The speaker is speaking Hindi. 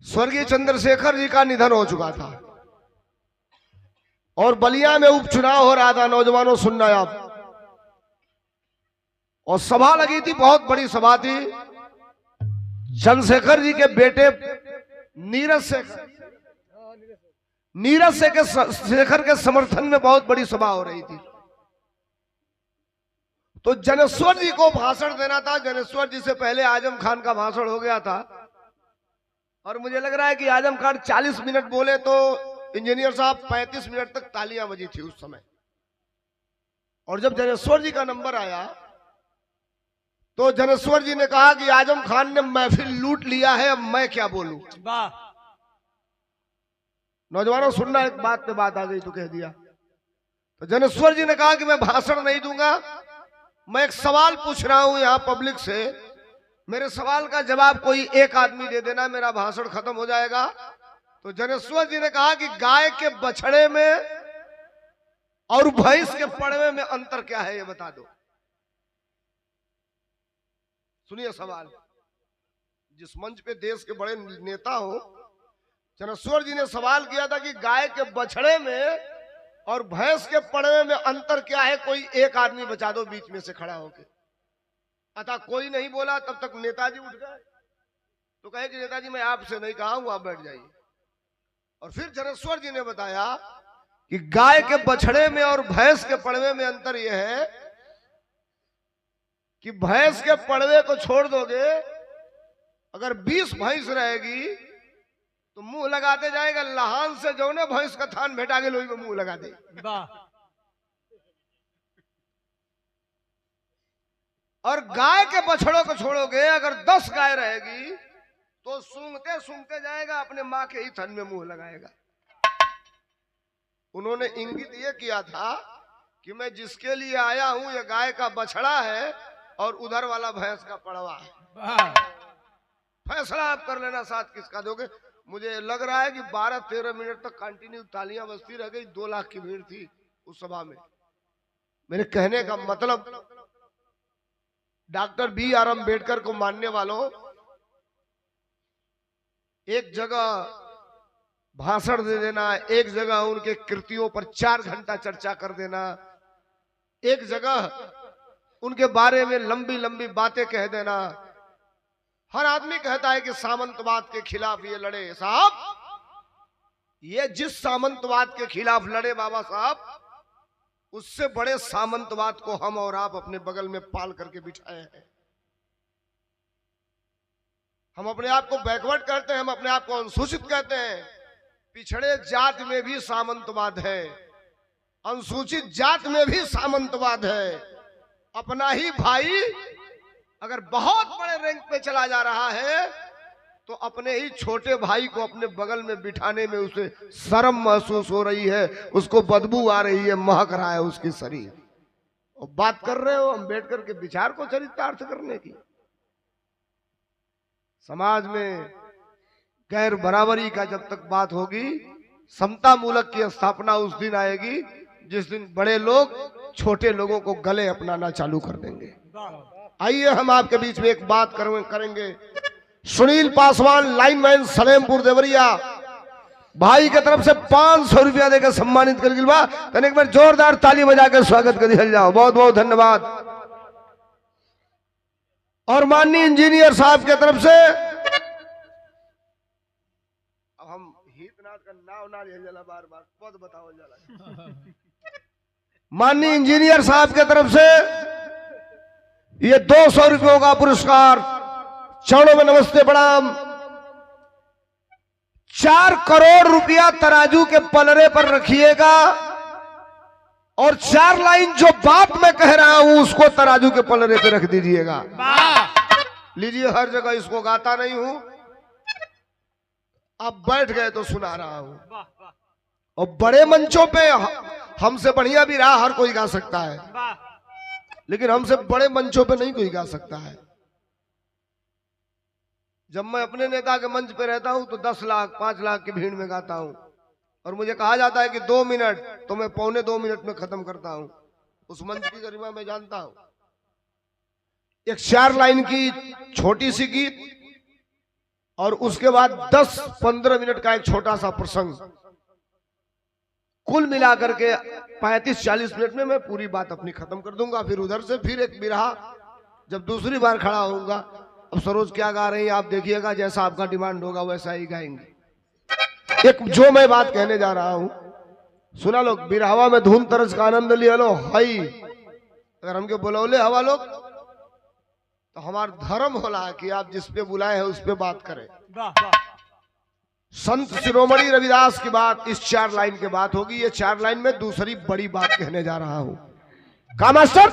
स्वर्गीय चंद्रशेखर जी का निधन हो चुका था और बलिया में उपचुनाव हो रहा था। नौजवानों सुनना आप, और सभा लगी थी, बहुत बड़ी सभा थी। चंद्रशेखर जी के बेटे नीरज शेखर के समर्थन में बहुत बड़ी सभा हो रही थी। तो जनेश्वर जी को भाषण देना था। जनेश्वर जी से पहले आजम खान का भाषण हो गया था और मुझे लग रहा है कि आजम खान 40 मिनट बोले तो इंजीनियर साहब 35 मिनट तक तालियां बजी थी उस समय। और जब जनेश्वर जी का नंबर आया तो जनेश्वर जी ने कहा कि आजम खान ने महफिल लूट लिया है, अब मैं क्या बोलूं। नौजवानों सुनना, एक बात पे बात आ गई तो कह दिया। तो जनेश्वर जी ने कहा कि मैं भाषण नहीं दूंगा, मैं एक सवाल पूछ रहा हूं यहां पब्लिक से, मेरे सवाल का जवाब कोई एक आदमी दे देना, मेरा भाषण खत्म हो जाएगा। तो जनेश्वर जी ने कहा कि गाय के बछड़े में और भैंस के पड़वे में अंतर क्या है, ये बता दो। सुनिए सवाल। जिस मंच पे देश के बड़े नेता हो, जनेश्वर जी ने सवाल किया था कि गाय के बछड़े में और भैंस के पड़वे में अंतर क्या है, कोई एक आदमी बचा दो बीच में से खड़ा होके। अतः कोई नहीं बोला। तब तक नेताजी उठ गए तो कहे कि नेताजी मैं आपसे नहीं कहा हूं, आप बैठ जाइए। और फिर जनेश्वर जी ने बताया कि गाय के बछड़े में और भैंस के पड़वे में अंतर यह है कि भैंस के पड़वे को छोड़ दोगे, अगर 20 भैंस रहेगी तो मुंह लगाते जाएगा, लहान से जो ने भैंस का थान भेटा के लोही में मुंह लगा दे। और गाय के बछड़ों को छोड़ोगे, अगर 10 गाय रहेगी तो सूंघते सूंघते जाएगा, अपने माँ के ही थन में मुंह लगाएगा। उन्होंने इंगित ये किया था कि मैं जिसके लिए आया हूं ये गाय का बछड़ा है और उधर वाला भैंस का पड़वा है। फैसला आप कर लेना, साथ किसका दोगे। मुझे लग रहा है कि 12-13 मिनट तक कंटिन्यू तालियां बजती रह गई। 2 लाख की भीड़ थी उस सभा में। मेरे कहने का मतलब, डॉक्टर B.R. अम्बेडकर को मानने वालों, एक जगह भाषण दे देना, एक जगह उनके कृतियों पर 4 घंटा चर्चा कर देना, एक जगह उनके बारे में लंबी लंबी बातें कह देना। हर आदमी कहता है कि सामंतवाद के खिलाफ ये लड़े। साहब, ये जिस सामंतवाद के खिलाफ लड़े बाबा साहब, उससे बड़े सामंतवाद को हम और आप अपने बगल में पाल करके बिठाए हैं। हम अपने आप को बैकवर्ड कहते हैं, हम अपने आप को अनुसूचित कहते हैं। पिछड़े जात में भी सामंतवाद है, अनुसूचित जात में भी सामंतवाद है। अपना ही भाई अगर बहुत बड़े रैंक पे चला जा रहा है तो अपने ही छोटे भाई को अपने बगल में बिठाने में उसे शर्म महसूस हो रही है, उसको बदबू आ रही है, महक रहा है उसकी शरीर। और बात कर रहे हो अम्बेडकर के विचार को चरितार्थ करने की। समाज में गैर बराबरी का जब तक बात होगी, समता मूलक की स्थापना उस दिन आएगी जिस दिन बड़े लोग छोटे लोगों को गले अपनाना चालू कर देंगे। आइए हम आपके बीच में एक बात करेंगे। सुनील पासवान, लाइनमैन, सलेमपुर देवरिया, भाई की तरफ से 500 रुपया देकर सम्मानित कर गिलवा। एक बार जोरदार ताली बजाकर स्वागत कर दिया जाओ। बहुत बहुत धन्यवाद। और माननीय इंजीनियर साहब की तरफ से, अब हम हितनाथ का नाव ना लिया जाला, बार बार पद बताओ जाला। माननीय इंजीनियर साहब की तरफ से ये 200 रुपयों का पुरस्कार, चरणों में नमस्ते प्रणाम। 4 करोड़ रुपया तराजू के पलड़े पर रखिएगा और 4 लाइन जो बात मैं कह रहा हूं उसको तराजू के पलड़े पे रख दीजिएगा। लीजिए, हर जगह इसको गाता नहीं हूं, अब बैठ गए तो सुना रहा हूं। और बड़े मंचों पे हमसे बढ़िया भी रहा हर कोई गा सकता है, लेकिन हमसे बड़े मंचों पे नहीं कोई गा सकता है। जब मैं अपने नेता के मंच पे रहता हूं तो 10 लाख 5 लाख की भीड़ में गाता हूं और मुझे कहा जाता है कि 2 मिनट, तो मैं 1.25 मिनट में खत्म करता हूं। उस मंच की गरिमा मैं जानता हूं। एक 4 लाइन की छोटी सी गीत और उसके बाद 10-15 मिनट का एक छोटा सा प्रसंग, कुल मिलाकर के 35-40 मिनट में मैं पूरी बात अपनी खत्म कर दूंगा। फिर उधर से फिर एक बिरहा जब दूसरी बार खड़ा होऊंगा। अब सरोज क्या गा रही है आप देखिएगा, जैसा आपका डिमांड होगा वैसा ही गाएंगे। एक जो मैं बात कहने जा रहा हूं सुना लोग, बिरहवा में धुन तरस का आनंद लिया लो हई। अगर हमके बुलौले हवा लोग तो हमार धर्म होला कि आप जिस पे बुलाए हैं उस पे बात करें। संत शिरोमणि रविदास की बात इस 4 लाइन के बात होगी। ये 4 लाइन में दूसरी बड़ी बात कहने जा रहा हूं। का मास्टर